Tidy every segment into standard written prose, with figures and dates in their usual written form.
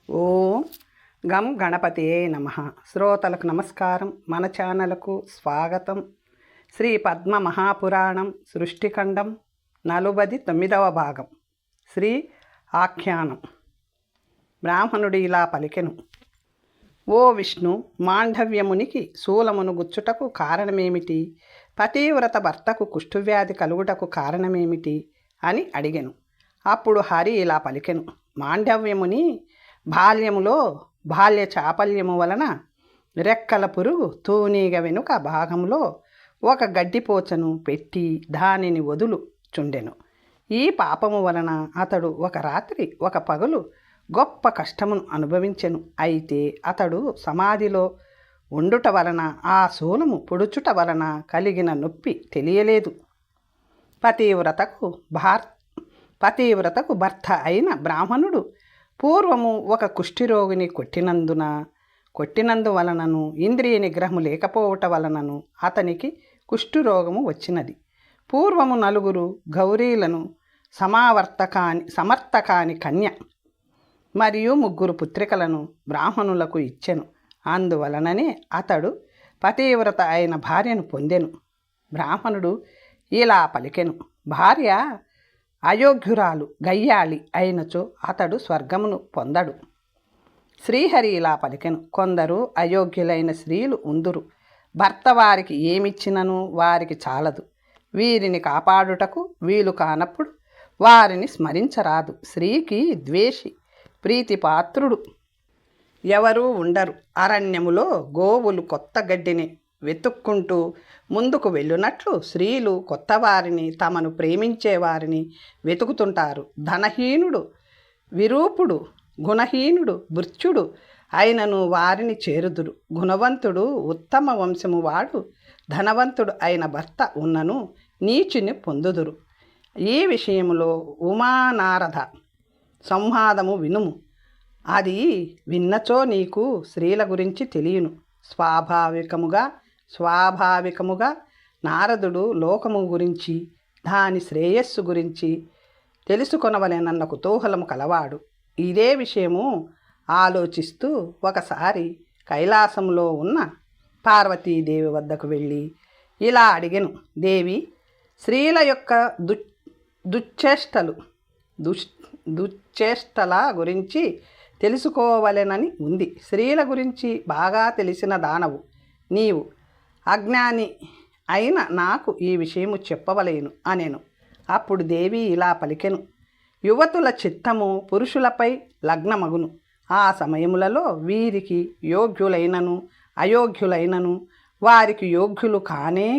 ఓం గం గణపతియే నమః. శ్రోతలకు నమస్కారం. మన ఛానల్కు స్వాగతం. శ్రీ పద్మ మహాపురాణం సృష్టిఖండం 49వ భాగం. శ్రీ ఆఖ్యానం. బ్రాహ్మణుడు ఇలా పలికెను. ఓ విష్ణు, మాండవ్యమునికి శూలమును గుచ్చుటకు కారణమేమిటి? పతివ్రత భర్తకు కుష్ఠువ్యాధి కలుగుటకు కారణమేమిటి అని అడిగెను. అప్పుడు హరి ఇలా పలికెను. మాండవ్యముని బాల్యములో బాల్య చాపల్యము వలన రెక్కల పురుగు తూనీగ వెనుక భాగంలో ఒక గడ్డిపోచను పెట్టి దానిని వదులుచుండెను. ఈ పాపము వలన అతడు ఒక రాత్రి ఒక పగలు గొప్ప కష్టమును అనుభవించెను. అయితే అతడు సమాధిలో ఉండుట వలన ఆ శూలము పొడుచుట వలన కలిగిన నొప్పి తెలియలేదు. పతివ్రతకు భర్త అయిన బ్రాహ్మణుడు పూర్వము ఒక కుష్ఠిరోగిని కొట్టినందువలనను ఇంద్రియ నిగ్రహము లేకపోవట వలనను అతనికి కుష్ఠురోగము వచ్చినది. పూర్వము 4 గౌరీలను సమర్థకాని కన్య మరియు 3 పుత్రికలను బ్రాహ్మణులకు ఇచ్చెను. అందువలననే అతడు పతివ్రత అయిన భార్యను పొందెను. బ్రాహ్మణుడు ఇలా పలికెను. భార్య అయోగ్యురాలు గయ్యాళి అయినచో అతడు స్వర్గమును పొందడు. శ్రీహరి ఇలా పలికెను. కొందరు అయోగ్యులైన స్త్రీలు ఉందురు. భర్త వారికి ఏమిచ్చినను వారికి చాలదు. వీరిని కాపాడుటకు వీలు కానప్పుడు వారిని స్మరించరాదు. స్త్రీకి ద్వేషి, ప్రీతిపాత్రుడు ఎవరూ ఉండరు. అరణ్యములో గోవులు కొత్త గడ్డిని వెతుక్కుంటూ ముందుకు వెళ్ళునట్లు స్త్రీలు కొత్తవారిని, తమను ప్రేమించేవారిని వెతుకుతుంటారు. ధనహీనుడు, విరూపుడు, గుణహీనుడు, భృత్యుడు అయినను వారిని చేరుదురు. గుణవంతుడు, ఉత్తమ వంశము వాడు, ధనవంతుడు అయిన భర్త ఉన్నను నీచుని పొందుదురు. ఈ విషయంలో ఉమానారద సంవాదము వినుము. అది విన్నచో నీకు స్త్రీల గురించి తెలియను. స్వాభావికముగా నారదుడు లోకము గురించి, దాని శ్రేయస్సు గురించి తెలుసుకొనవలెనన్న కుతూహలము కలవాడు. ఇదే విషయము ఆలోచిస్తూ ఒకసారి కైలాసంలో ఉన్న పార్వతీదేవి వద్దకు వెళ్ళి ఇలా అడిగెను. దేవి, స్త్రీల యొక్క దుశ్చేష్టల గురించి తెలుసుకోవలెనని ఉంది. స్త్రీల గురించి బాగా తెలిసిన దానవు నీవు. అజ్ఞాని అయిన నాకు ఈ విషయము చెప్పవలేను అనెను. అప్పుడు దేవి ఇలా పలికెను. యువతుల చిత్తము పురుషులపై లగ్నమగును. ఆ సమయములలో వీరికి యోగ్యులైనను అయోగ్యులైనను వారికి యోగ్యులుగానే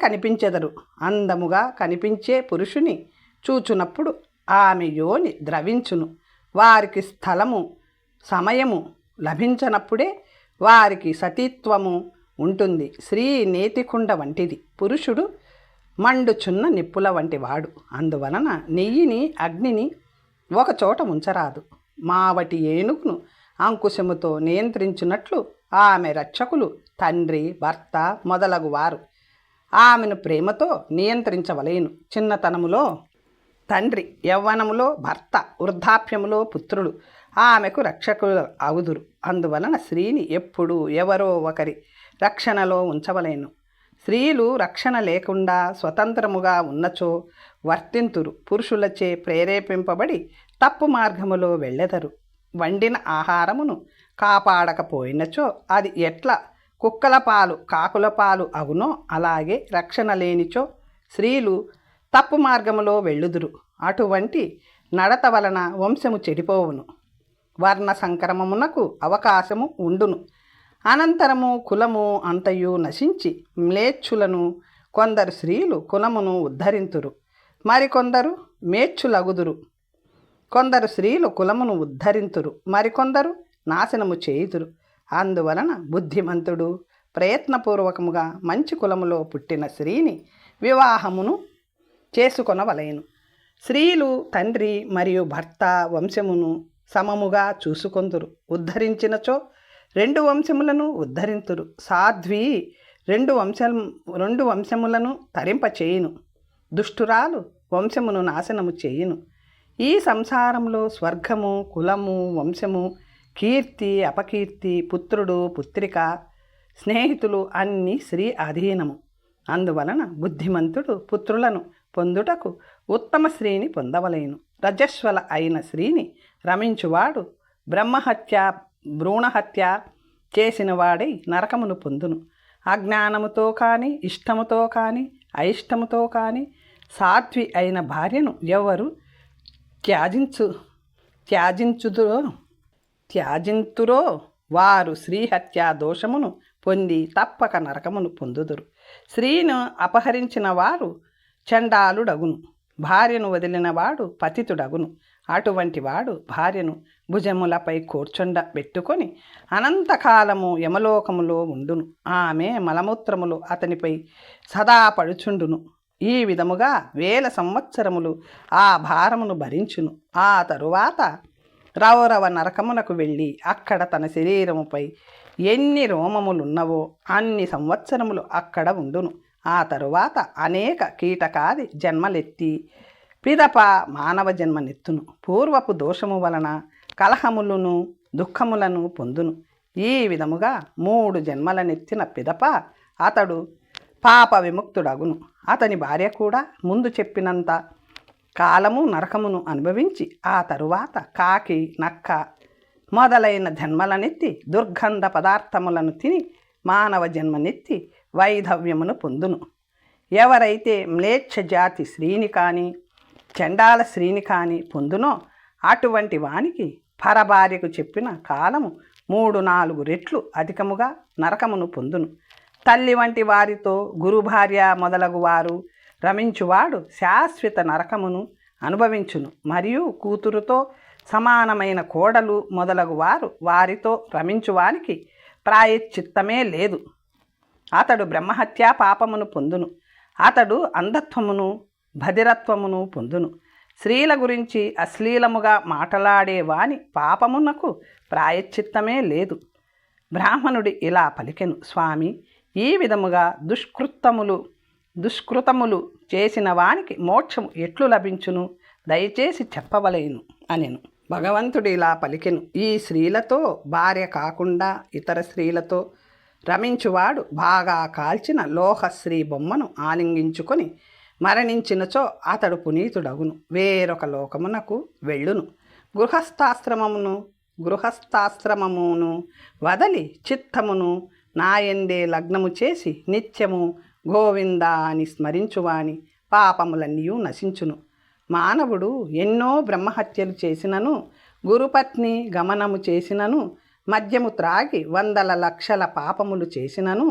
కనిపించెదరు. అందముగా కనిపించే పురుషుని చూచునప్పుడు ఆమె యోని ద్రవించును. వారికి స్థలము సమయము లభించనప్పుడే వారికి సతీత్వము ఉంటుంది. స్త్రీ నేతికుండ వంటిది, పురుషుడు మండుచున్న నిప్పుల వంటి వాడు. అందువలన నెయ్యిని, అగ్నిని ఒకచోట ఉంచరాదు. మావటి ఏనుగును అంకుశముతో నియంత్రించున్నట్లు ఆమె రక్షకులు తండ్రి, భర్త మొదలగు వారు ఆమెను ప్రేమతో నియంత్రించవలేను. చిన్నతనములో తండ్రి, యవ్వనములో భర్త, వృద్ధాప్యములో పుత్రులు ఆమెకు రక్షకులు అవుదురు. అందువలన స్త్రీని ఎప్పుడూ ఎవరో ఒకరి రక్షణలో ఉంచవలేను. స్త్రీలు రక్షణ లేకుండా స్వతంత్రముగా ఉన్నచో వర్తింతురు. పురుషులచే ప్రేరేపింపబడి తప్పు మార్గములో వెళ్ళెదరు. వండిన ఆహారమును కాపాడకపోయినచో అది ఎట్లా కుక్కల పాలు, కాకుల పాలు అగునో అలాగే రక్షణ లేనిచో స్త్రీలు తప్పు మార్గములో వెళ్ళుదురు. అటువంటి నడత వలన వంశము చెడిపోవును. వర్ణ సంక్రమమునకు అవకాశము ఉండును. అనంతరము కులము అంతయు నశించి మ్లేచ్ఛులను కొందరు స్త్రీలు కులమును ఉద్ధరింతురు, మరికొందరు మేచ్ఛులగుదురు. కొందరు స్త్రీలు కులమును ఉద్ధరింతురు, మరికొందరు నాశనము చేయుదురు. అందువలన బుద్ధిమంతుడు ప్రయత్నపూర్వకముగా మంచి కులములో పుట్టిన స్త్రీని వివాహమును చేసుకొనవలెను. స్త్రీలు తండ్రి మరియు భర్త వంశమును సమముగా చూసుకొందురు. ఉద్ధరించినచో 2 వంశములను ఉద్ధరింతురు. సాధ్వి 2 వంశములను తరింపచేయును. దుష్టురాలు వంశమును నాశనము చేయును. ఈ సంసారంలో స్వర్గము, కులము, వంశము, కీర్తి, అపకీర్తి, పుత్రుడు, పుత్రిక, స్నేహితులు అన్నీ స్త్రీ అధీనము. అందువలన బుద్ధిమంతుడు పుత్రులను పొందుటకు ఉత్తమ స్త్రీని పొందవలేను. రజస్వల అయిన స్త్రీని రమించువాడు బ్రహ్మహత్య, భ్రూణహత్య చేసినవాడై నరకమును పొందును. అజ్ఞానముతో కానీ, ఇష్టముతో కానీ, అయిష్టముతో కానీ సాధ్వి అయిన భార్యను ఎవరు త్యాజింతురో వారు శ్రీహత్యా దోషమును పొంది తప్పక నరకమును పొందుదురు. స్త్రీను అపహరించిన వారు చండాలుడగును, భార్యను వదిలినవాడు పతితుడగును. అటువంటి వాడు భార్యను భుజములపై కూర్చుండబెట్టుకొని అనంతకాలము యమలోకములో ఉండును. ఆమె మలమూత్రములు అతనిపై సదా పడుచుండును. ఈ విధముగా 1000 సంవత్సరములు ఆ భారమును భరించును. ఆ తరువాత రౌరవ నరకమునకు వెళ్ళి అక్కడ తన శరీరముపై ఎన్ని రోమములున్నవో అన్ని సంవత్సరములు అక్కడ ఉండును. ఆ తరువాత అనేక కీటకాది జన్మలెత్తి పిదప మానవ జన్మనెత్తును. పూర్వపు దోషము వలన కలహములను దుఃఖములను పొందును. ఈ విధముగా 3 జన్మలనెత్తిన పిదప అతడు పాప విముక్తుడగును. అతని భార్య కూడా ముందు చెప్పినంత కాలము నరకమును అనుభవించి ఆ తరువాత కాకి, నక్క మొదలైన జన్మలనెత్తి దుర్గంధ పదార్థములను తిని మానవ జన్మనెత్తి వైధవ్యమును పొందును. ఎవరైతే మ్లేచ్ఛ జాతి స్త్రీని కానీ చండాల స్త్రీని కానీ పొందునో అటువంటి వానికి పరభార్యకు చెప్పిన కాలము 3-4 రెట్లు అధికముగా నరకమును పొందును. తల్లి వంటి వారితో గురుభార్య మొదలగు వారు రమించువాడు శాశ్వత నరకమును అనుభవించును. మరియు కూతురుతో సమానమైన కోడలు మొదలగు వారు వారితో రమించువానికి ప్రాయశ్చిత్తమే లేదు. అతడు బ్రహ్మహత్యా పాపమును పొందును. అతడు అంధత్వమును బధిరత్వమును పొందును. స్త్రీల గురించి అశ్లీలముగా మాట్లాడేవాని పాపమునకు ప్రాయశ్చిత్తమే లేదు. బ్రాహ్మణుడి ఇలా పలికెను, స్వామి, ఈ విధముగా దుష్కృతములు చేసిన వానికి మోక్షము ఎట్లు లభించును? దయచేసి చెప్పవలేను అనెను. భగవంతుడు ఇలా పలికెను, ఈ స్త్రీలతో భార్య కాకుండా ఇతర స్త్రీలతో రమించువాడు బాగా కాల్చిన లోహశ్రీ బొమ్మను ఆలింగించుకొని మరణించినచో అతడు పునీతుడగును, వేరొక లోకమునకు వెళ్ళును. గృహస్థాశ్రమమును వదలి చిత్తమును నాయందే లగ్నము చేసి నిత్యము గోవిందా అని స్మరించువాని పాపములన్నీ నశించును. మానవుడు ఎన్నో బ్రహ్మహత్యలు చేసినను, గురుపత్ని గమనము చేసినను, మద్యము త్రాగి 100,00,000 పాపములు చేసినను,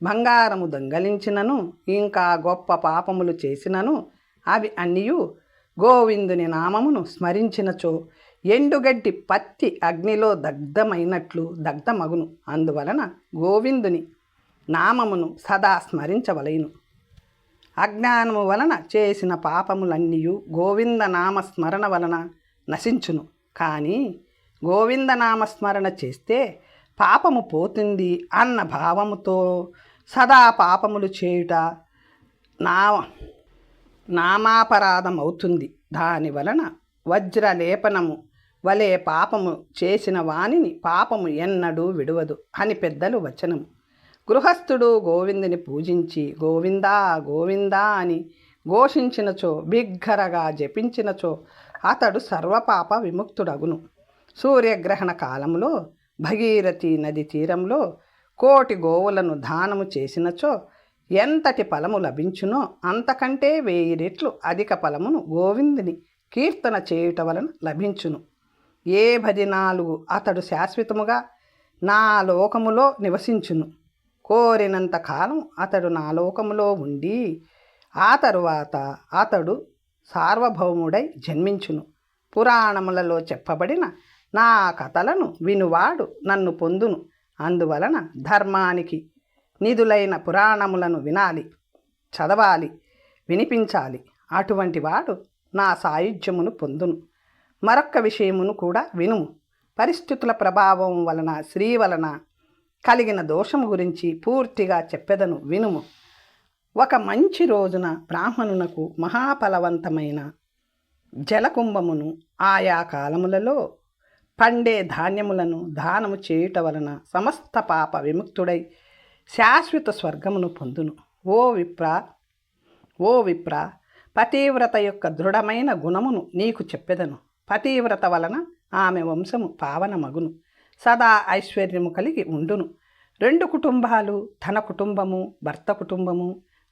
బంగారము దొంగలించినను, ఇంకా గొప్ప పాపములు చేసినను అవి అన్నియు గోవిందుని నామమును స్మరించినచో ఎండుగడ్డి పత్తి అగ్నిలో దగ్ధమైనట్లు దగ్ధమగును. అందువలన గోవిందుని నామమును సదా స్మరించవలెను. అజ్ఞానము వలన చేసిన పాపములన్నీయు గోవిందనామస్మరణ వలన నశించును. కానీ గోవిందనామస్మరణ చేస్తే పాపము పోతుంది అన్న భావముతో సదా పాపములు చేయుట నామాపరాధమవుతుంది. దాని వలన వజ్రలేపనము వలె పాపము చేసిన వానిని పాపము ఎన్నడూ విడువదు అని పెద్దలు వచనము. గృహస్థుడు గోవిందుని పూజించి గోవిందా గోవిందా అని ఘోషించినచో, బిగ్గరగా జపించినచో అతడు సర్వపాప విముక్తుడగును. సూర్యగ్రహణ కాలంలో భగీరథి నది తీరంలో 1,000,000 గోవులను దానము చేసినచో ఎంతటి ఫలము లభించునో అంతకంటే 1000 రెట్లు అధిక ఫలమును గోవిందుని కీర్తన చేయుట వలన లభించును. ఏ భజనాలు అతడు శాశ్వతముగా నా లోకములో నివసించును. కోరినంత కాలం అతడు నా లోకములో ఉండి ఆ తరువాత అతడు సార్వభౌముడై జన్మించును. పురాణములలో చెప్పబడిన నా కథలను వినువాడు నన్ను పొందును. అందువలన ధర్మానికి నిధులైన పురాణములను వినాలి, చదవాలి, వినిపించాలి. అటువంటి వాడు నా సాయుధ్యమును పొందును. మరొక్క విషయమును కూడా వినుము. పరిస్థితుల ప్రభావం వలన స్త్రీ వలన కలిగిన దోషము గురించి పూర్తిగా చెప్పెదను, వినుము. ఒక మంచి రోజున బ్రాహ్మణునకు మహాఫలవంతమైన జలకుంభమును ఆయా కాలములలో పండే ధాన్యములను దానము చేయుట వలన సమస్త పాప విముక్తుడై శాశ్వత స్వర్గమును పొందును. ఓ విప్ర, పతివ్రత యొక్క దృఢమైన గుణమును నీకు చెప్పెదను. పతివ్రత వలన ఆమె వంశము పావనమగును, సదా ఐశ్వర్యము కలిగి ఉండును. 2 కుటుంబాలు, తన కుటుంబము, భర్త కుటుంబము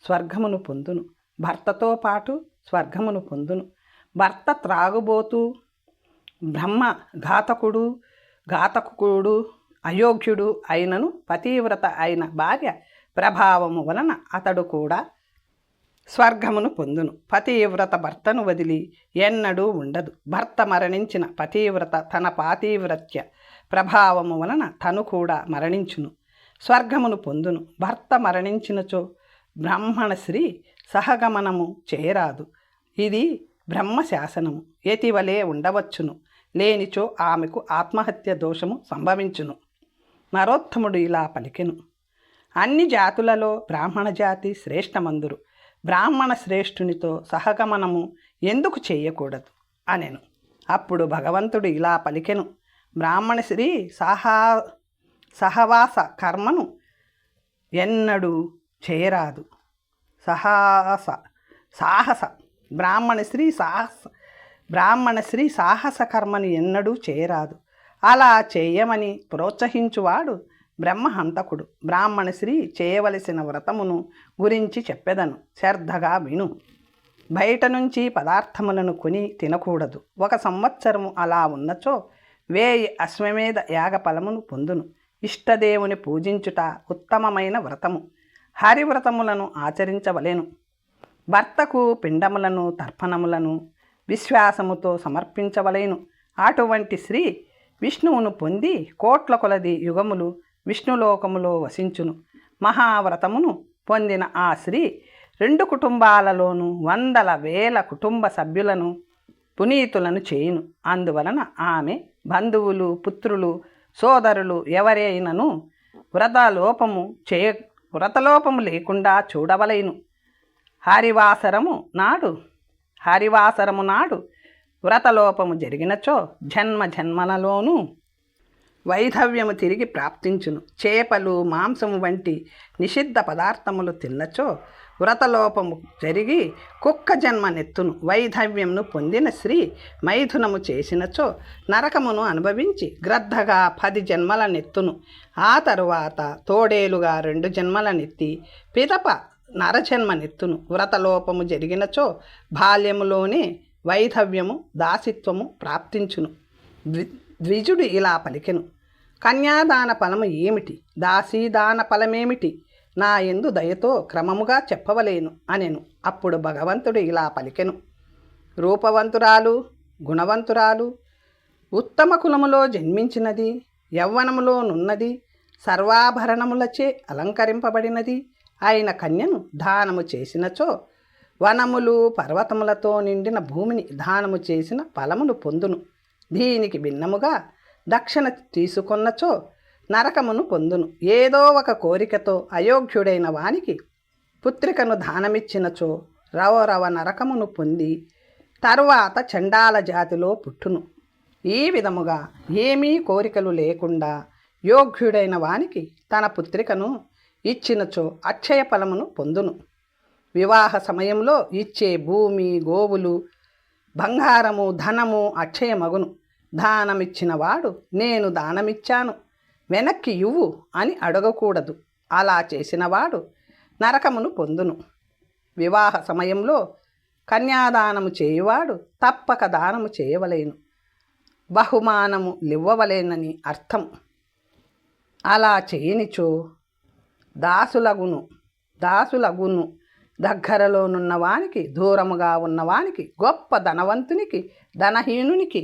స్వర్గమును పొందును. భర్తతో పాటు స్వర్గమును పొందును. భర్త త్రాగుబోతూ బ్రహ్మ ఘాతకుడు అయోగ్యుడు అయినను పతివ్రత అయిన భార్య ప్రభావము వలన అతడు కూడా స్వర్గమును పొందును. పతివ్రత భర్తను వదిలి ఎన్నడూ ఉండదు. భర్త మరణించిన పతివ్రత తన పాతివ్రత్య ప్రభావము వలన తను కూడా మరణించును, స్వర్గమును పొందును. భర్త మరణించినచో బ్రాహ్మణశ్రీ సహగమనము చేయరాదు. ఇది బ్రహ్మశాసనము. యతివలే ఉండవచ్చును, లేనిచో ఆమెకు ఆత్మహత్య దోషము సంభవించును. నరోత్తముడు ఇలా పలికెను. అన్ని జాతులలో బ్రాహ్మణ జాతి శ్రేష్టమందురు. బ్రాహ్మణ శ్రేష్ఠునితో సహగమనము ఎందుకు చేయకూడదు అనెను. అప్పుడు భగవంతుడు ఇలా పలికెను. బ్రాహ్మణ శ్రీ సహవాస కర్మను ఎన్నడూ చేయరాదు. బ్రాహ్మణ శ్రీ సాహస కర్మని ఎన్నడూ చేయరాదు. అలా చేయమని ప్రోత్సహించువాడు బ్రహ్మహంతకుడు. బ్రాహ్మణ శ్రీ చేయవలసిన వ్రతమును గురించి చెప్పెదను, శ్రద్ధగా విను. బయట నుంచి పదార్థములను కొని తినకూడదు. 1 సంవత్సరము అలా ఉన్నచో 1000 అశ్వమేధ యాగ ఫలమును పొందును. ఇష్టదేవుని పూజించుట ఉత్తమమైన వ్రతము. హరివ్రతములను ఆచరించవలెను. భర్తకు పిండములను తర్పణములను విశ్వాసముతో సమర్పించవలెను. అటువంటి శ్రీ విష్ణువును పొంది కోట్ల కొలది యుగములు విష్ణులోకములో వసించును. మహావ్రతమును పొందిన ఆ శ్రీ 2 కుటుంబాలలోనూ 100,000 కుటుంబ సభ్యులను పునీతులను చేయును. అందువలన ఆమె బంధువులు, పుత్రులు, సోదరులు ఎవరైనను వ్రతలోపము లేకుండా చూడవలెను. హరివాసరము నాడు వ్రతలోపము జరిగినచో జన్మలలోనూ వైధవ్యము తిరిగి ప్రాప్తించును. చేపలు, మాంసము వంటి నిషిద్ధ పదార్థములు తిన్నచో వ్రతలోపము జరిగి కుక్క జన్మనెత్తును. వైధవ్యమును పొందిన స్త్రీ మైథునము చేసినచో నరకమును అనుభవించి గ్రద్దగా 10 జన్మలనెత్తును. ఆ తరువాత తోడేలుగా 2 జన్మలనెత్తి పిదప నరజన్మనెత్తును. వ్రతలోపము జరిగినచో బాల్యములోనే వైధవ్యము, దాసిత్వము ప్రాప్తించును. ద్విజుడు ఇలా పలికెను. కన్యాదాన ఫలము ఏమిటి? దాసీదాన ఫలమేమిటి? నా యందు దయతో క్రమముగా చెప్పవలేను అనెను. అప్పుడు భగవంతుడు ఇలా పలికెను. రూపవంతురాలు, గుణవంతురాలు, ఉత్తమ కులములో జన్మించినది, యవ్వనములో నున్నది, సర్వాభరణములచే అలంకరింపబడినది అయిన కన్యను దానము చేసినచో వనములు పర్వతములతో నిండిన భూమిని దానము చేసిన ఫలమును పొందును. దీనికి భిన్నముగా దక్షిణ తీసుకొన్నచో నరకమును పొందును. ఏదో ఒక కోరికతో అయోగ్యుడైన వానికి పుత్రికను దానమిచ్చినచో రవ నరకమును పొంది తరువాత చండాల జాతిలో పుట్టును. ఈ విధముగా ఏమీ కోరికలు లేకుండా యోగ్యుడైన వానికి తన పుత్రికను ఇచ్చినచో అక్షయ ఫలమును పొందును. వివాహ సమయంలో ఇచ్చే భూమి, గోవులు, బంగారము, ధనము అక్షయమగును. దానమిచ్చిన వాడు నేను దానమిచ్చాను వెనక్కి ఇవ్వు అని అడగకూడదు. అలా చేసినవాడు నరకమును పొందును. వివాహ సమయంలో కన్యాదానము చేయువాడు తప్పక దానము చేయవలేను, బహుమానము లివ్వవలేనని అర్థం. అలా చేయనిచో దాసులగును. దగ్గరలోనున్నవానికి, దూరముగా ఉన్నవానికి, గొప్ప ధనవంతునికి, ధనహీనునికి,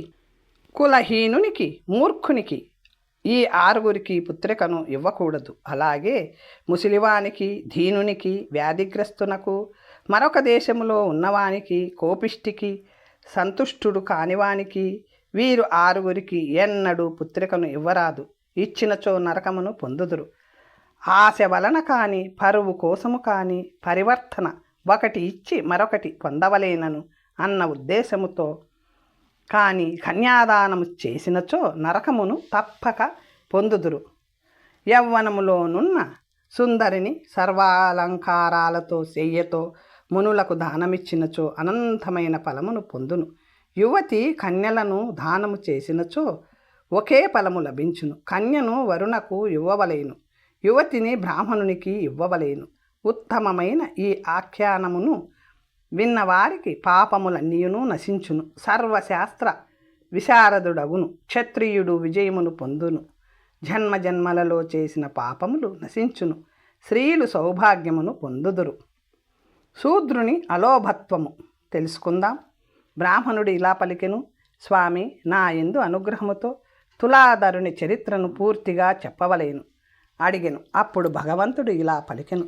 కులహీనునికి, మూర్ఖునికి ఈ 6 పుత్రికను ఇవ్వకూడదు. అలాగే ముసలివానికి, దీనునికి, వ్యాధిగ్రస్తునకు, మరొక దేశములో ఉన్నవానికి, కోపిష్టికి, సంతుష్టుడు కానివానికి వీరు 6 ఎన్నడూ పుత్రికను ఇవ్వరాదు. ఇచ్చినచో నరకమును పొందుదురు. ఆశ వలన కానీ, పరువు కోసము కానీ పరివర్తన ఒకటి ఇచ్చి మరొకటి పొందవలేనను అన్న ఉద్దేశముతో కానీ కన్యాదానము చేసినచో నరకమును తప్పక పొందుదురు. యవ్వనములోనున్న సుందరిని సర్వాలంకారాలతో శయ్యతో మునులకు దానమిచ్చినచో అనంతమైన ఫలమును పొందును. యువతి కన్యలను దానము చేసినచో ఒకే ఫలము లభించును. కన్యను వరుణకు ఇవ్వవలేను, యువతిని బ్రాహ్మణునికి ఇవ్వవలేను. ఉత్తమమైన ఈ ఆఖ్యానమును విన్నవారికి పాపములన్నీయును నశించును. సర్వశాస్త్ర విశారదుడగును. క్షత్రియుడు విజయమును పొందును. జన్మజన్మలలో చేసిన పాపములు నశించును. స్త్రీలు సౌభాగ్యమును పొందుదురు. శూద్రుని అలోభత్వము తెలుసుకుందాం. బ్రాహ్మణుడు ఇలా పలికెను, స్వామి, నా యందు అనుగ్రహముతో తులాధరుని చరిత్రను పూర్తిగా చెప్పవలేను అడిగెను. అప్పుడు భగవంతుడు ఇలా పలికెను,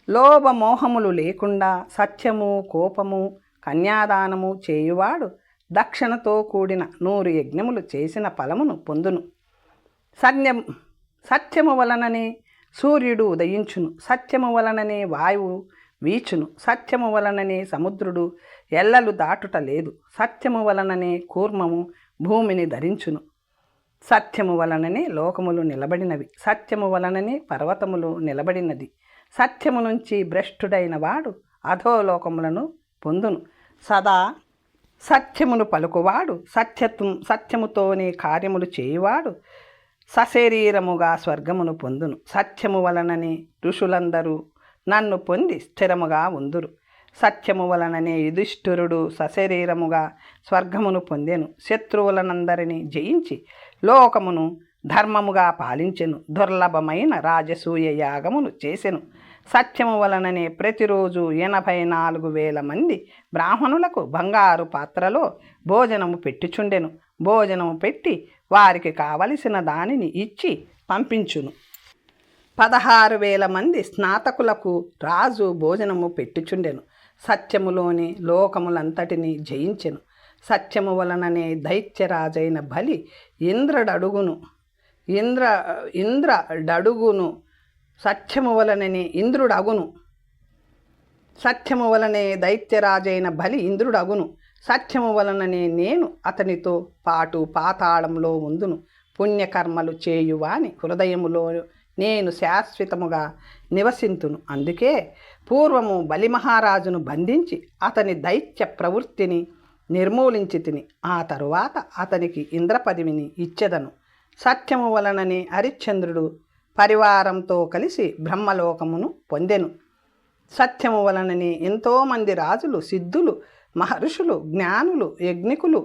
లోభమోహములు లేకుండా సత్యము కోపము కన్యాదానము చేయువాడు దక్షిణతో కూడిన 100 యజ్ఞములు చేసిన ఫలమును పొందును. సత్యము వలననే సూర్యుడు ఉదయించును. సత్యము వలననే వాయువు వీచును. సత్యము వలననే సముద్రుడు ఎల్లలు దాటుట లేదు. సత్యము వలననే కూర్మము భూమిని ధరించును. సత్యము వలననే లోకములు నిలబడినవి. సత్యము వలననే పర్వతములు నిలబడినది. సత్యము నుంచి భ్రష్టుడైన వాడు అధోలోకములను పొందును. సదా సత్యమును పలుకువాడు సత్యముతోనే కార్యములు చేయువాడు సశరీరముగా స్వర్గమును పొందును. సత్యము వలననే ఋషులందరూ నన్ను పొంది స్థిరముగా ఉందురు. సత్యము వలననే యుధిష్ఠిరుడు సశరీరముగా స్వర్గమును పొందెను. శత్రువులనందరినీ జయించి లోకమును ధర్మముగా పాలించెను. దుర్లభమైన రాజసూయ యాగమును చేసెను. సత్యము వలననే ప్రతిరోజు 84,000 మంది బ్రాహ్మణులకు బంగారు పాత్రలో భోజనము పెట్టుచుండెను. భోజనము పెట్టి వారికి కావలసిన దానిని ఇచ్చి పంపించును. 16,000 మంది స్నాతకులకు రాజు భోజనము పెట్టుచుండెను. సత్యములోని లోకములంతటినీ జయించెను. సత్యము వలననే దైత్యరాజైన బలి ఇంద్రుడడుగును. సత్యము వలననే ఇంద్రుడగును. సత్యము వలనే దైత్యరాజైన బలి ఇంద్రుడగును. సత్యము వలననే నేను అతనితో పాటు పాతాళంలో ఉందును. పుణ్యకర్మలు చేయువాని హృదయములో నేను శాశ్వతముగా నివసింతును. అందుకే పూర్వము బలిమహారాజును బంధించి అతని దైత్య ప్రవృత్తిని నిర్మూలించి తిని ఆ తరువాత అతనికి ఇంద్రపదవిని ఇచ్చెదను. సత్యము వలననే హరిశ్చంద్రుడు పరివారంతో కలిసి బ్రహ్మలోకమును పొందెను. సత్యము వలననే ఎంతోమంది రాజులు, సిద్ధులు, మహర్షులు, జ్ఞానులు, యజ్ఞికులు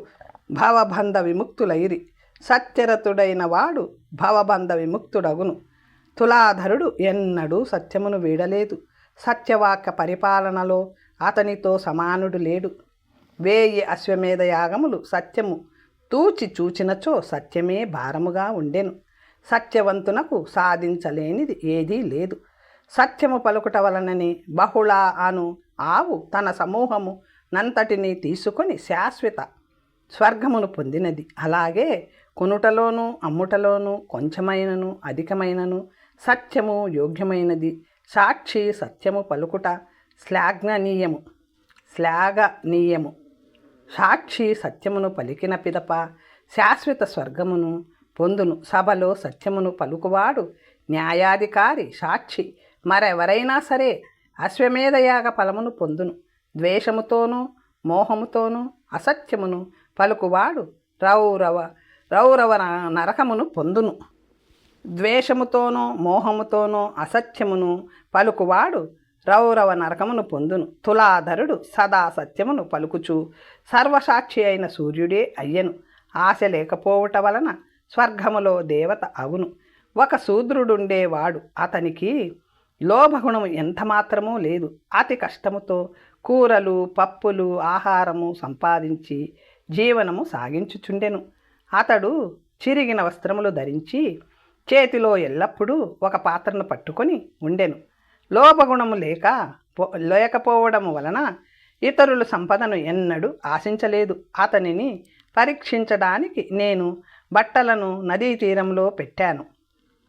భవబంధ విముక్తులైరి. సత్యరతుడైన వాడు భవబంధ విముక్తుడగును. తులాధరుడు ఎన్నడూ సత్యమును వీడలేదు. సత్యవాక్య పరిపాలనలో అతనితో సమానుడు లేడు. 1000 అశ్వమేధ యాగములు సత్యము తూచి చూచినచో సత్యమే భారముగా ఉండెను. సత్యవంతునకు సాధించలేనిది ఏదీ లేదు. సత్యము పలుకుట వలననే బహుళ అను ఆవు తన సమూహము నంతటిని తీసుకొని శాశ్వత స్వర్గమును పొందినది. అలాగే కొనుటలోనూ అమ్ముటలోనూ కొంచెమైనను అధికమైనను సత్యము యోగ్యమైనది. సాక్షి సత్యము పలుకుట శ్లాఘనీయము. సాక్షి సత్యమును పలికిన పిదప శాశ్వత స్వర్గమును పొందును. సభలో సత్యమును పలుకువాడు న్యాయాధికారి, సాక్షి మరెవరైనా సరే అశ్వమేధయాగ ఫలమును పొందును. ద్వేషముతోనూ మోహముతోనూ అసత్యమును పలుకువాడు రౌరవ నరకమును పొందును. ద్వేషముతోనూ మోహముతోనూ అసత్యమును పలుకువాడు రౌరవ నరకమును పొందును. తులాధరుడు సదా సత్యమును పలుకుచు సర్వసాక్షి అయిన సూర్యుడే అయ్యెను. ఆశ లేకపోవట వలన స్వర్గములో దేవత అగును. ఒక శూద్రుడుండేవాడు. అతనికి లోభగుణము ఎంతమాత్రమూ లేదు. అతి కష్టముతో కూరలు పప్పులు ఆహారము సంపాదించి జీవనము సాగించుచుండెను. అతడు చిరిగిన వస్త్రములు ధరించి చేతిలో ఎల్లప్పుడూ ఒక పాత్రను పట్టుకొని ఉండెను. లోభగుణము లేకపోవడము వలన ఇతరుల సంపదను ఎన్నడూ ఆశించలేదు. అతనిని పరీక్షించడానికి నేను బట్టలను నదీ తీరంలో పెట్టాను.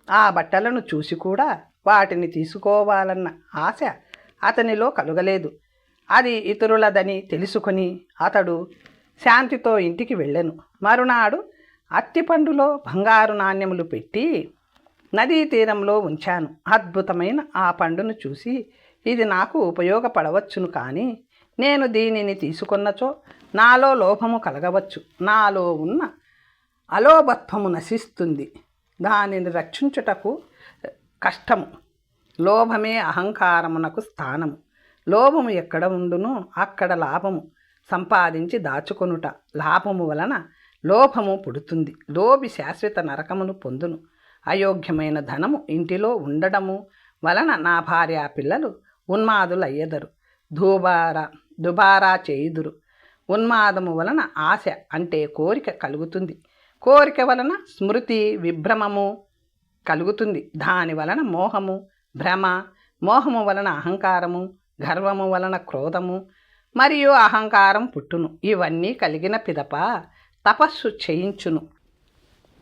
ఆ బట్టలను చూసి కూడా వాటిని తీసుకోవాలన్న ఆశ అతనిలో కలుగలేదు. అది ఇతరులదని తెలుసుకొని అతడు శాంతితో ఇంటికి వెళ్ళెను. మరునాడు అత్తిపండులో బంగారు నాణ్యములు పెట్టి నదీ తీరంలో ఉంచాను. అద్భుతమైన ఆ పండును చూసి ఇది నాకు ఉపయోగపడవచ్చును, కానీ నేను దీనిని తీసుకున్నచో నాలో లోభము కలగవచ్చు. నాలో ఉన్న అలోభత్వము నశిస్తుంది. దానిని రక్షించుటకు కష్టము. లోభమే అహంకారమునకు స్థానము. లోభము ఎక్కడ ఉండునో అక్కడ లాభము సంపాదించి దాచుకొనుట. లాభము వలన లోభము పుడుతుంది. లోభి శాశ్వత నరకమును పొందును. అయోగ్యమైన ధనము ఇంటిలో ఉండడము వలన నా భార్య పిల్లలు ఉన్మాదులయ్యెదరు. దుబారా చేయుదురు. ఉన్మాదము వలన ఆశ అంటే కోరిక కలుగుతుంది. కోరిక వలన స్మృతి విభ్రమము కలుగుతుంది. దాని వలన మోహము భ్రమ, మోహము వలన అహంకారము, గర్వము వలన క్రోధము మరియు అహంకారం పుట్టును. ఇవన్నీ కలిగిన పిదప తపస్సు చేయించును.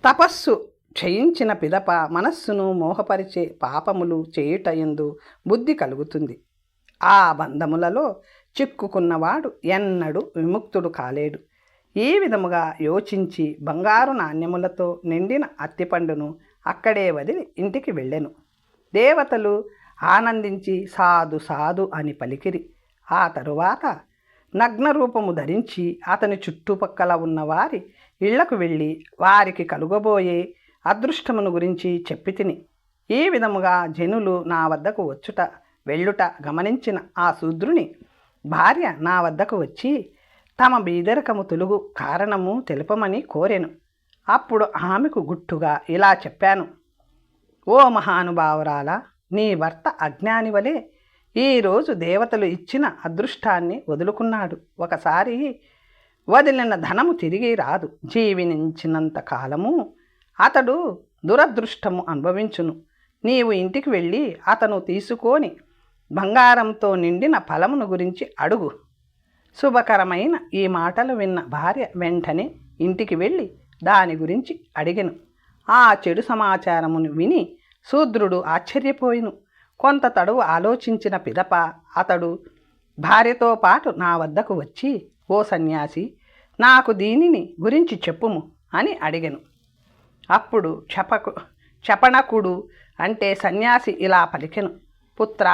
తపస్సు చేయించిన పిదప మనస్సును మోహపరిచే పాపములు చేయుటయందు బుద్ధి కలుగుతుంది. ఆ బంధములలో చిక్కుకున్నవాడు ఎన్నడూ విముక్తుడు కాలేడు. ఈ విధముగా యోచించి బంగారు నాణ్యములతో నిండిన అత్తిపండును అక్కడే వదిలి ఇంటికి వెళ్ళెను. దేవతలు ఆనందించి సాధు సాధు అని పలికిరి. ఆ తరువాత నగ్నరూపము ధరించి అతని చుట్టుపక్కల ఉన్నవారి ఇళ్లకు వెళ్ళి వారికి కలుగబోయే అదృష్టమును గురించి చెప్పితిని. ఈ విధముగా జనులు నా వద్దకు వచ్చుట వెళ్ళుట గమనించిన ఆ శూద్రుని భార్య నా వద్దకు వచ్చి తమ బీదరికము తొలుగు కారణము తెలుపమని కోరెను. అప్పుడు ఆమెకు గుట్టుగా ఇలా చెప్పాను: ఓ మహానుభావురాలా, నీ భర్త అజ్ఞాని వలె ఈరోజు దేవతలు ఇచ్చిన అదృష్టాన్ని వదులుకున్నాడు. ఒకసారి వదిలిన ధనము తిరిగి రాదు. జీవించినంత కాలము అతడు దురదృష్టము అనుభవించును. నీవు ఇంటికి వెళ్ళి అతను తీసుకొని బంగారంతో నిండిన ఫలమును గురించి అడుగు. శుభకరమైన ఈ మాటలు విన్న భార్య వెంటనే ఇంటికి వెళ్ళి దాని గురించి అడిగెను. ఆ చెడు సమాచారమును విని శూద్రుడు ఆశ్చర్యపోయిను. కొంత తడువు ఆలోచించిన పిదప అతడు భార్యతో పాటు నా వద్దకు వచ్చి, ఓ సన్యాసి, నాకు దీనిని గురించి చెప్పుము అని అడిగెను. అప్పుడు చపణకుడు అంటే సన్యాసి ఇలా పలికెను: పుత్ర,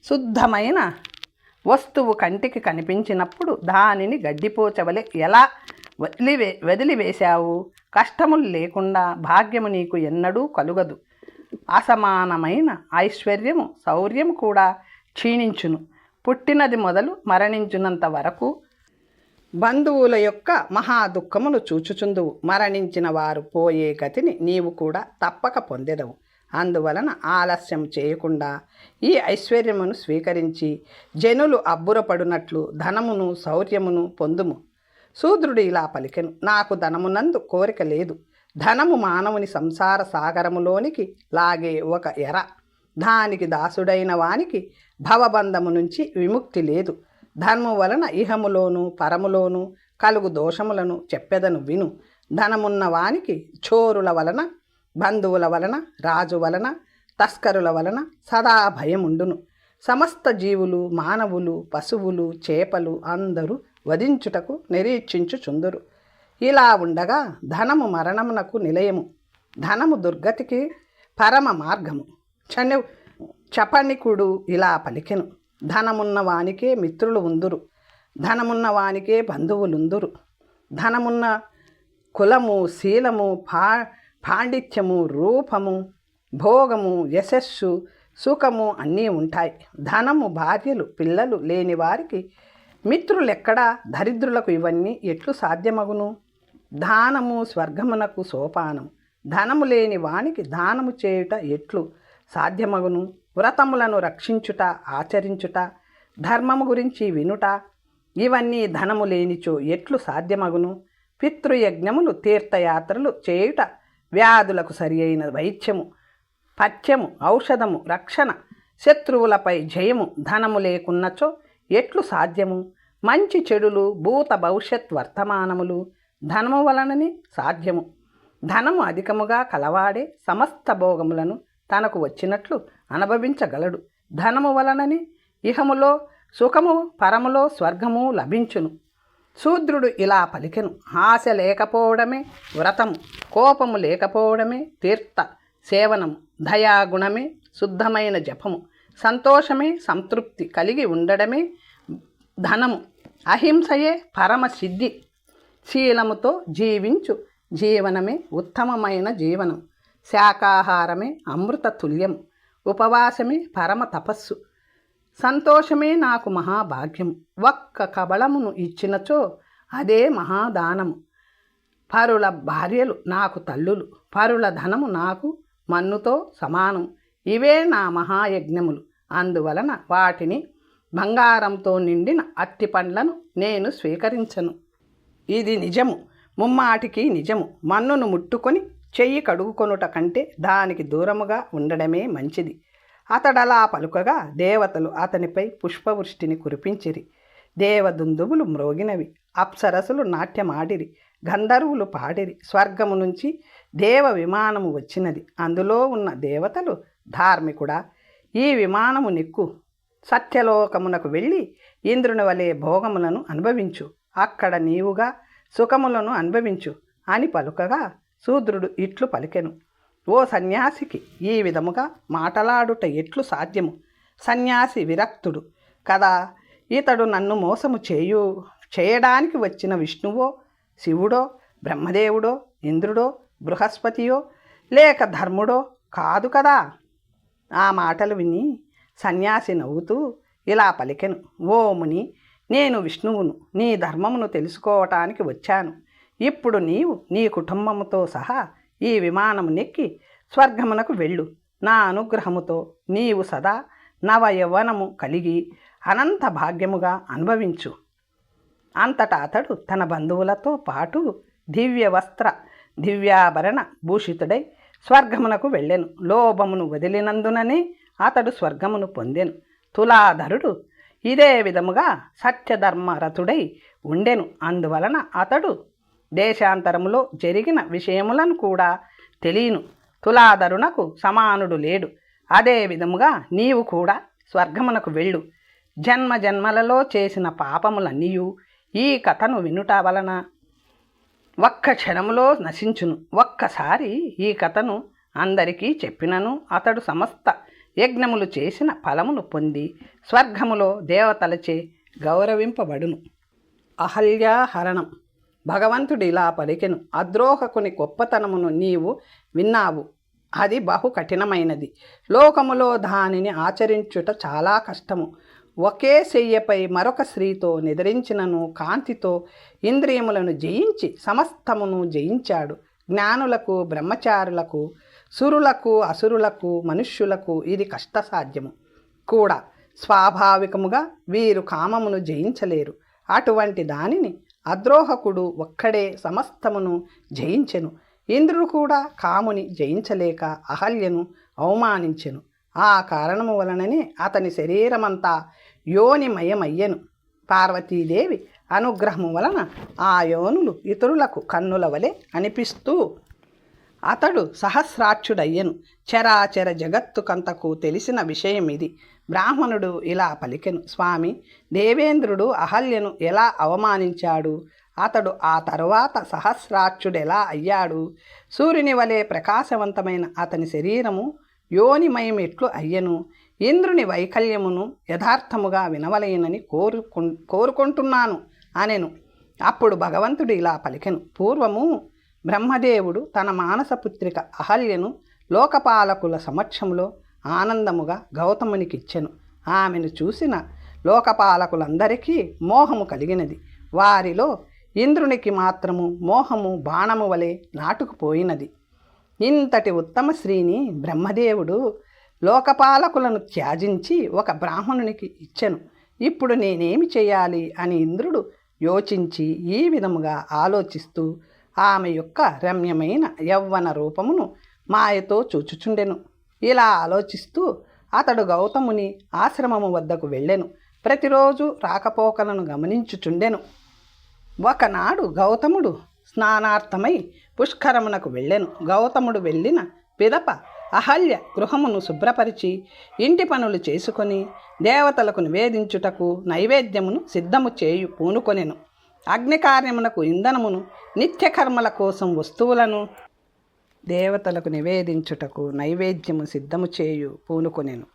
శుద్ధమైన వస్తువు కంటికి కనిపించినప్పుడు దానిని గడ్డిపోచవలే ఎలా వదిలివేశావు? కష్టములు లేకుండా భాగ్యము నీకు ఎన్నడూ కలుగదు. అసమానమైన ఐశ్వర్యము శౌర్యము కూడా క్షీణించును. పుట్టినది మొదలు మరణించినంత వరకు బంధువుల యొక్క మహా దుఃఖమును చూచుచుందువు. మరణించిన వారు పోయే గతిని నీవు కూడా తప్పక పొందెదవు. అందువలన ఆలస్యం చేయకుండా ఈ ఐశ్వర్యమును స్వీకరించి జనులు అబ్బురపడునట్లు ధనమును శౌర్యమును పొందుము. శూద్రుడు ఇలా పలికెను: నాకు ధనమునందు కోరిక లేదు. ధనము మానవుని సంసార సాగరములోనికి లాగే ఒక ఎర. దానికి దాసుడైన వానికి భవబంధము నుంచి విముక్తి లేదు. ధనము వలన ఇహములోను పరములోను కలుగు దోషములను చెప్పెదను విను. ధనమున్న వానికి చోరుల వలన, బంధువుల వలన, రాజు వలన, తస్కరుల వలన సదా భయముండును. సమస్త జీవులు, మానవులు, పశువులు, చేపలు అందరూ వధించుటకు నిరీక్షించుచుందురు. ఇలా ఉండగా ధనము మరణమునకు నిలయము, ధనము దుర్గతికి పరమ మార్గము. చపణికుడు ఇలా పలికెను: ధనమున్న వానికే మిత్రులు ఉందురు, ధనమున్న వానికే బంధువులుందురు. ధనమున్న కులము, శీలము, పాండిత్యము, రూపము, భోగము, యశస్సు, సుఖము అన్నీ ఉంటాయి. ధనము, భార్యలు, పిల్లలు లేని వారికి మిత్రులెక్కడా? దరిద్రులకు ఇవన్నీ ఎట్లు సాధ్యమగును? దానము స్వర్గమునకు సోపానము. ధనము లేని వానికి దానము చేయుట ఎట్లు సాధ్యమగును? వ్రతములను రక్షించుట, ఆచరించుట, ధర్మము గురించి వినుట, ఇవన్నీ ధనము లేనిచో ఎట్లు సాధ్యమగును? పితృయజ్ఞములు, తీర్థయాత్రలు చేయుట, వ్యాధులకు సరి అయిన వైద్యము, పథ్యము, ఔషధము, రక్షణ, శత్రువులపై జయము ధనము లేకున్నచో ఎట్లు సాధ్యము? మంచి చెడులు, భూత భవిష్యత్ వర్తమానములు ధనము వలననే సాధ్యము. ధనము అధికముగా కలవాడే సమస్త భోగములను తనకు వచ్చినట్లు అనుభవించగలడు. ధనము వలననే ఇహములో సుఖము పరములో స్వర్గము లభించును. శూద్రుడు ఇలా పలికెను. ఆశ లేకపోవడమే వ్రతము, కోపము లేకపోవడమే తీర్థ సేవనము, దయాగుణమే శుద్ధమైన జపము, సంతోషమే సంతృప్తి కలిగి ఉండడమే ధనము, అహింసయే పరమసిద్ధి, శీలముతో జీవించు జీవనమే ఉత్తమమైన జీవనం, శాకాహారమే అమృత తుల్యము, ఉపవాసమే పరమ తపస్సు, సంతోషమే నాకు మహాభాగ్యము, ఒక్క కబళమును ఇచ్చినచో అదే మహాదానము, పరుల భార్యలు నాకు తల్లులు, పరుల ధనము నాకు మన్నుతో సమానం, ఇవే నా మహాయజ్ఞములు, అందువలన వాటిని బంగారంతో నిండిన అత్తి పండ్లను నేను స్వీకరించను. ఇది నిజము, ముమ్మాటికి నిజము. మన్నును ముట్టుకొని చెయ్యి కడుగుకొనుట కంటే దానికి దూరముగా ఉండడమే మంచిది. అతడలా పలుకగా దేవతలు అతనిపై పుష్పవృష్టిని కురిపించిరి. దేవదుందువులు మ్రోగినవి, అప్సరసులు నాట్యమాడిరి, గంధర్వులు పాడిరి. స్వర్గము నుంచి దేవ విమానము వచ్చినది. అందులో ఉన్న దేవతలు, ధార్మికుడా, ఈ విమానము నెక్కు, సత్యలోకమునకు వెళ్ళి ఇంద్రుని వలె భోగములను అనుభవించు, అక్కడ నీవుగా సుఖములను అనుభవించు అని పలుకగా శూద్రుడు ఇట్లు పలికెను. ఓ సన్యాసికి ఈ విధముగా మాటలాడుట ఎట్లు సాధ్యము? సన్యాసి విరక్తుడు కదా. ఇతడు నన్ను మోసము చేయడానికి వచ్చిన విష్ణువో, శివుడో, బ్రహ్మదేవుడో, ఇంద్రుడో, బృహస్పతియో లేక ధర్ముడో కాదు కదా. ఆ మాటలు విని సన్యాసి నవ్వుతూ ఇలా పలికెను. ఓ ముని, నేను విష్ణువును, నీ ధర్మమును తెలుసుకోవటానికి వచ్చాను. ఇప్పుడు నీవు నీ కుటుంబముతో సహా ఈ విమానము నెక్కి స్వర్గమునకు వెళ్ళు. నా అనుగ్రహముతో నీవు సదా నవ యవ్వనము కలిగి అనంత భాగ్యముగా అనుభవించు. అంతటా అతడు తన బంధువులతో పాటు దివ్య వస్త్ర దివ్యాభరణ భూషితుడై స్వర్గమునకు వెళ్ళెను. లోభమును వదిలినందుననే అతడు స్వర్గమును పొందెను. తులాధరుడు ఇదే విధముగా సత్యధర్మరతుడై ఉండెను. అందువలన అతడు దేశాంతరములో జరిగిన విషయములను కూడా తెలియను. తులాధరునకు సమానుడు లేడు. అదే విధముగా నీవు కూడా స్వర్గమునకు వెళ్ళు. జన్మ జన్మలలో చేసిన పాపములన్నీయు ఈ కథను వినుట వలన ఒక్క క్షణములో నశించును. ఒక్కసారి ఈ కథను అందరికీ చెప్పినను అతడు సమస్త యజ్ఞములు చేసిన ఫలమును పొంది స్వర్గములో దేవతలచే గౌరవింపబడును. అహల్యాహరణం. భగవంతుడు ఇలా పలికెను. అద్రోహకుని గొప్పతనమును నీవు విన్నావు. అది బహు కఠినమైనది. లోకములో దానిని ఆచరించుట చాలా కష్టము. ఒకే శయ్యపై మరొక స్త్రీతో నిద్రించినను కాంతితో ఇంద్రియములను జయించి సమస్తమును జయించాడు. జ్ఞానులకు, బ్రహ్మచారులకు, సురులకు, అసురులకు, మనుష్యులకు ఇది కష్టసాధ్యము కూడా. స్వాభావికముగా వీరు కామమును జయించలేరు. అటువంటి దానిని అద్రోహకుడు ఒక్కడే సమస్తమును జయించెను. ఇంద్రుడు కూడా కాముని జయించలేక అహల్యను అవమానించెను. ఆ కారణము వలననే అతని శరీరమంతా యోనిమయమయ్యెను. పార్వతీదేవి అనుగ్రహము వలన ఆ యోనులు ఇతరులకు కన్నుల వలె అనిపిస్తూ అతడు సహస్రాక్షుడయ్యెను. చరాచర జగత్తుకంతకు తెలిసిన విషయం ఇది. బ్రాహ్మణుడు ఇలా పలికెను. స్వామి, దేవేంద్రుడు అహల్యను ఎలా అవమానించాడు? అతడు ఆ తరువాత సహస్రాక్షుడెలా అయ్యాడు? సూర్యుని వలె ప్రకాశవంతమైన అతని శరీరము యోనిమయమెట్లు అయ్యెను? ఇంద్రుని వైకల్యమును యథార్థముగా వినవలయనని కోరుకుంటున్నాను అనెను. అప్పుడు భగవంతుడు ఇలా పలికెను. పూర్వము బ్రహ్మదేవుడు తన మానసపుత్రిక అహల్యను లోకపాలకుల సమక్షంలో ఆనందముగా గౌతమునికిచ్చెను. ఆమెను చూసిన లోకపాలకులందరికీ మోహము కలిగినది. వారిలో ఇంద్రునికి మాత్రము మోహము బాణము వలె నాటుకుపోయినది. ఇంతటి ఉత్తమ స్త్రీని బ్రహ్మదేవుడు లోకపాలకులను త్యాజించి ఒక బ్రాహ్మణునికి ఇచ్చెను. ఇప్పుడు నేనేమి చేయాలి అని ఇంద్రుడు యోచించి ఈ విధముగా ఆలోచిస్తూ ఆమె యొక్క రమ్యమైన యవ్వన రూపమును మాయతో చూచుచుండెను. ఇలా ఆలోచిస్తూ అతడు గౌతముని ఆశ్రమము వద్దకు వెళ్ళెను. ప్రతిరోజు రాకపోకలను గమనించుచుండెను. ఒకనాడు గౌతముడు స్నానార్థమై పుష్కరమునకు వెళ్ళెను. గౌతముడు వెళ్ళిన పిదప అహల్య గృహమును శుభ్రపరిచి ఇంటి పనులు చేసుకొని దేవతలకు నివేదించుటకు నైవేద్యమును సిద్ధము చేయు పూనుకొనెను. అగ్నికార్యమునకు ఇంధనమును, నిత్యకర్మల కోసం వస్తువులను దేవతలకు నివేదించుటకు నైవేద్యము సిద్ధము చేయు పూనుకొనెను.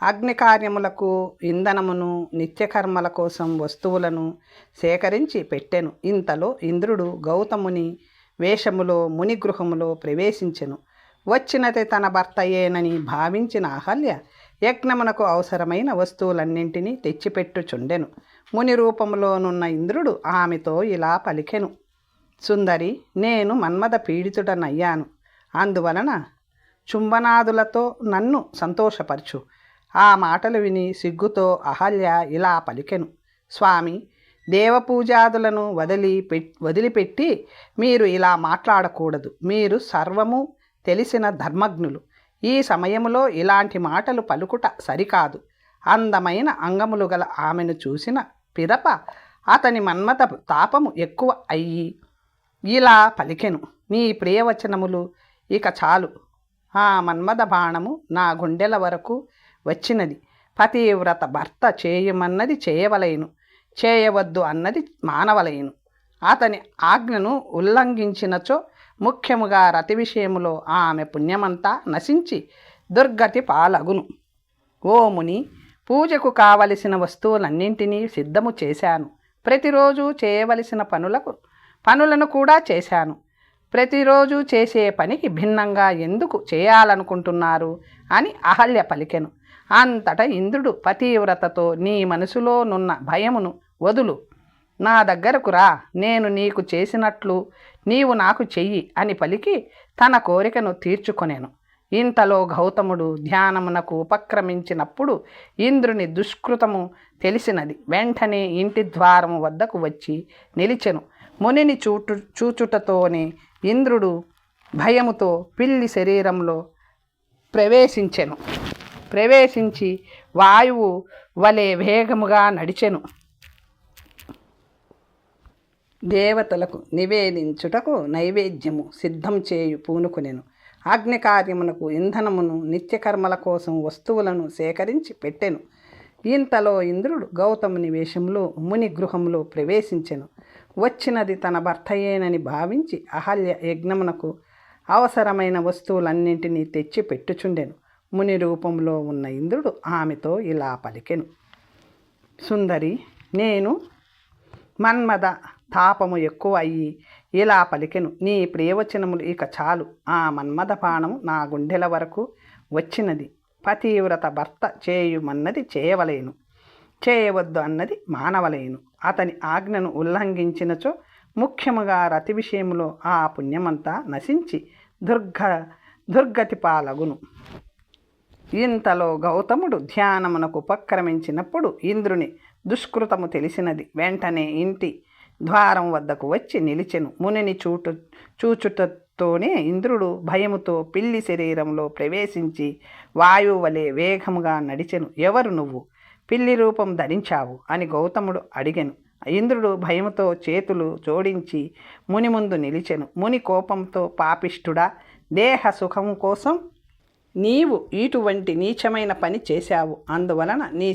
అగ్నికార్యములకు ఇంధనమును, నిత్యకర్మల కోసం వస్తువులను సేకరించి పెట్టెను. ఇంతలో ఇంద్రుడు గౌతముని వేషములో మునిగృహములో ప్రవేశించెను. వచ్చినది తన భర్తయేనని భావించిన అహల్య యజ్ఞమునకు అవసరమైన వస్తువులన్నింటినీ తెచ్చిపెట్టుచుండెను. ముని రూపములోనున్న ఇంద్రుడు ఆమెతో ఇలా పలికెను. సుందరి, నేను మన్మథ పీడితుడనయ్యాను. అందువలన చుంబనాదులతో నన్ను సంతోషపరచు. ఆ మాటలు విని సిగ్గుతో అహల్య ఇలా పలికెను. స్వామి, దేవపూజాదులను వదిలిపెట్టి మీరు ఇలా మాట్లాడకూడదు. మీరు సర్వము తెలిసిన ధర్మజ్ఞులు. ఈ సమయంలో ఇలాంటి మాటలు పలుకుట సరికాదు. అందమైన అంగములు గల ఆమెను చూసిన పిదప అతని మన్మథ తాపము ఎక్కువ అయ్యి ఇలా పలికెను. నీ ప్రియవచనములు ఇక చాలు. ఆ మన్మథ బాణము నా గుండెల వరకు వచ్చినది. పతివ్రత భర్త చేయమన్నది చేయవలయను, చేయవద్దు అన్నది మానవలయను. అతని ఆజ్ఞను ఉల్లంఘించినచో ముఖ్యముగా రతి విషయములో ఆమె పుణ్యమంతా నశించి దుర్గతి పాలగును. ఓ ముని, పూజకు కావలసిన వస్తువులన్నింటినీ సిద్ధము చేశాను. ప్రతిరోజు చేయవలసిన పనులను కూడా చేశాను. ప్రతిరోజు చేసే పనికి భిన్నంగా ఎందుకు చేయాలనుకుంటున్నారు అని అహల్య పలికెను. అంతటా ఇంద్రుడు పతివ్రతతో, నీ మనసులోనున్న భయమును వదులు, నా దగ్గరకు రా, నేను నీకు చేసినట్లు నీవు నాకు చెయ్యి అని పలికి తన కోరికను తీర్చుకొనెను. ఇంతలో గౌతముడు ధ్యానమునకు ఉపక్రమించినప్పుడు ఇంద్రుని దుష్కృతము తెలిసినది. వెంటనే ఇంటి ద్వారము వద్దకు వచ్చి నిలిచెను. మునిని చూచుటతోనే ఇంద్రుడు భయముతో పిల్లి శరీరంలో ప్రవేశించి వాయువు వలె వేగముగా నడిచెను. దేవతలకు నివేదించుటకు నైవేద్యము సిద్ధం చేయు పూనుకొనెను. అగ్నికార్యమునకు ఇంధనమును, నిత్యకర్మల కోసం వస్తువులను సేకరించి పెట్టెను. ఇంతలో ఇంద్రుడు గౌతముని వేషంలో ముని గృహంలో ప్రవేశించెను. వచ్చినది తన భర్తయేనని భావించి అహల్య యజ్ఞమునకు అవసరమైన వస్తువులన్నింటినీ తెచ్చి పెట్టుచుండెను. ముని రూపంలో ఉన్న ఇంద్రుడు ఆమెతో ఇలా పలికెను. సుందరి, నేను మన్మథ తాపము ఎక్కువ అయ్యి ఇలా పలికెను. నీ ప్రియవచనములు ఇక చాలు. ఆ మన్మథ బాణము నా గుండెల వరకు వచ్చినది. పతివ్రత భర్త చేయమన్నది చేయవలేను, చేయవద్దు అన్నది మానవలేను. అతని ఆజ్ఞను ఉల్లంఘించినచో ముఖ్యముగా రతి విషయంలో ఆ పుణ్యమంతా నశించి దుర్గతి పాలగును. ఇంతలో గౌతముడు ధ్యానమునకు ఉపక్రమించినప్పుడు ఇంద్రుని దుష్కృతము తెలిసినది. వెంటనే ఇంటి ద్వారం వద్దకు వచ్చి నిలిచెను. మునిని చూచుటతోనే ఇంద్రుడు భయముతో పిల్లి శరీరంలో ప్రవేశించి వాయువు వలె వేగముగా నడిచెను. ఎవరు నువ్వు? పిల్లి రూపం ధరించావు అని గౌతముడు అడిగెను. ఇంద్రుడు భయముతో చేతులు జోడించి ముని ముందు నిలిచెను. ముని కోపంతో, పాపిష్ఠుడా, దేహ సుఖము కోసం నీవు ఇటువంటి నీచమైన పని చేశావు. అందువలన నీ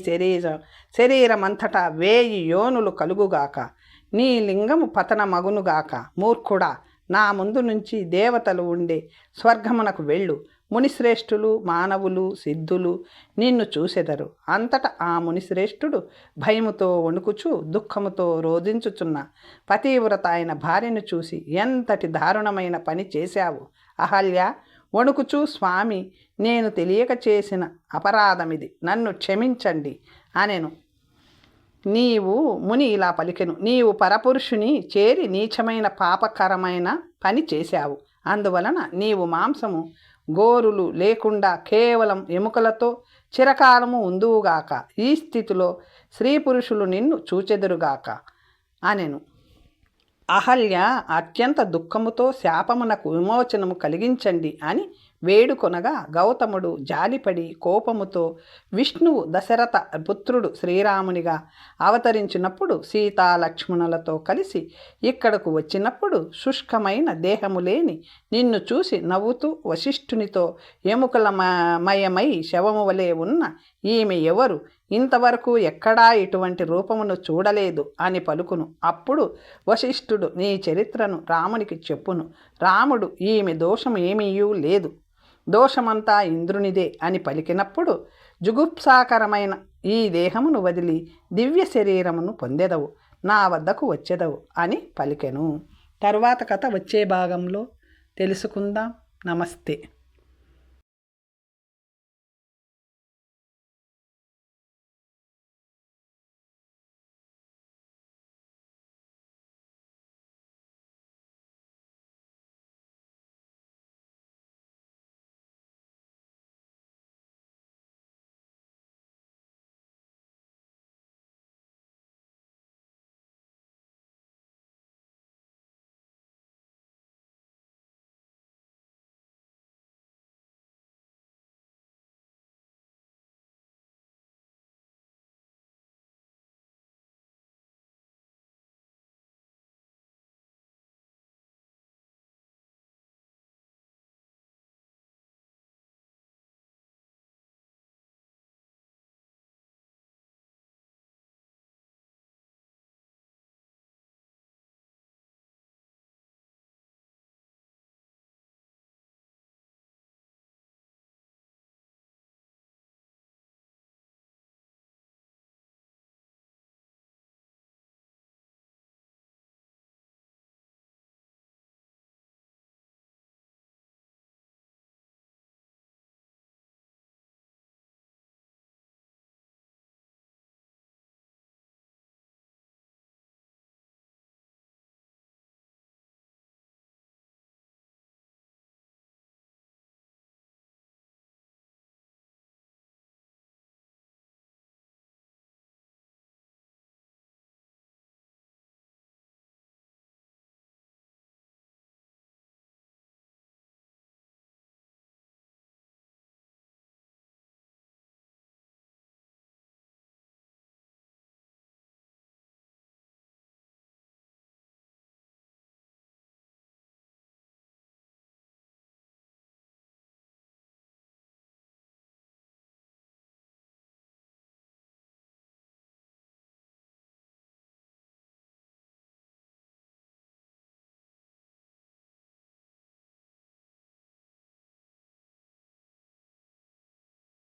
శరీరమంతటా 1000 యోనులు కలుగుగాక, నీ లింగము పతనమగునుగాక. మూర్ఖుడా, నా ముందు నుంచి దేవతలు ఉండే స్వర్గమునకు వెళ్ళు. మునిశ్రేష్ఠులు, మానవులు, సిద్ధులు నిన్ను చూసెదరు. అంతటా ఆ మునిశ్రేష్ఠుడు భయముతో వణుకుచూ దుఃఖముతో రోధించుచున్న పతివ్రత అయిన భార్యను చూసి, ఎంతటి దారుణమైన పని చేశావు అహల్య! వణుకుచూ, స్వామి, నేను తెలియక చేసిన అపరాధమిది, నన్ను క్షమించండి అనెను. ముని ఇలా పలికెను. నీవు పరపురుషుని చేరి నీచమైన పాపకరమైన పని చేశావు. అందువలన నీవు మాంసము, గోరులు లేకుండా కేవలం ఎముకలతో చిరకాలము ఉందువుగాక. ఈ స్థితిలో స్త్రీ పురుషులు నిన్ను చూచెదరుగాక అనెను. అహల్య అత్యంత దుఃఖముతో శాపమునకు విమోచనము కలిగించండి అని వేడుకొనగా గౌతముడు జాలిపడి కోపముతో విష్ణువు దశరథ పుత్రుడు శ్రీరామునిగా అవతరించినప్పుడు సీతా లక్ష్మణులతో కలిసి ఇక్కడకు వచ్చినప్పుడు శుష్కమైన దేహము లేని నిన్ను చూసి నవ్వుతూ వశిష్ఠునితో ఎముకలమయమై శవము వలె ఉన్న ఈమె ఎవరు? ఇంతవరకు ఎక్కడా ఇటువంటి రూపమును చూడలేదు అని పలుకును. అప్పుడు వశిష్ఠుడు నీ చరిత్రను రామునికి చెప్పును. రాముడు ఈమె దోషం ఏమీయూ లేదు, దోషమంతా ఇంద్రునిదే అని పలికినప్పుడు జుగుప్సాకరమైన ఈ దేహమును వదిలి దివ్య శరీరమును పొందెదవు, నా వద్దకు వచ్చెదవు అని పలికెను. తరువాత కథ వచ్చే భాగంలో తెలుసుకుందాం. నమస్తే.